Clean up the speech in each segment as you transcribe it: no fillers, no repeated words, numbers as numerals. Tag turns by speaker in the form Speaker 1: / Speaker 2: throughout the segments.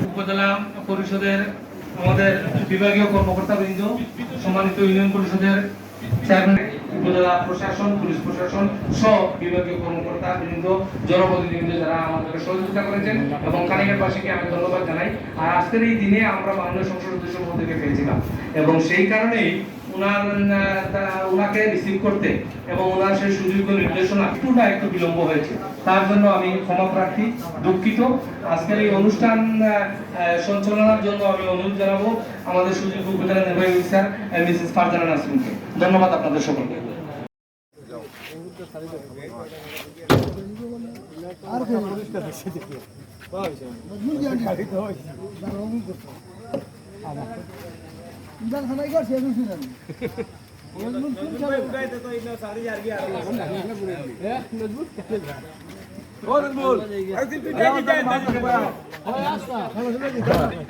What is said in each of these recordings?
Speaker 1: উপজেলা পরিষদের আমাদের বিভাগীয় কর্মকর্তাবৃন্দ, সম্মানিত ইউনিয়ন পরিষদের চেয়ারম্যান, উপজেলা প্রশাসন, পুলিশ প্রশাসন সহ বিভাগীয় কর্মকর্তা বৃন্দ, জনপ্রতিনিধি যারা আমাদেরকে সহযোগিতা করেছেন এবং কানিকারবাসীকে আমি ধন্যবাদ জানাই। আর আজকের এই দিনে আমরা মাননীয় সংসদ সদস্য মহোদয়কে পেয়েছিলাম এবং সেই কারণেই ওনাকে রিসিভ করতে এবং ওনার সেই সুযোগ্য নির্দেশনা একটু বিলম্ব হয়েছে, তার জন্য আমি ক্ষমা প্রার্থী, দুঃখিত। আজকের এই অনুষ্ঠান সঞ্চালনার জন্য আমি অনুরোধ জানাবো আমাদের সুযোগ্য উপজেলা নির্বাহী অফিসার মিসেস ফারজানা নাসরিনকে। ধন্যবাদ আপনাদের সকলকে।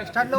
Speaker 2: স্টার্ট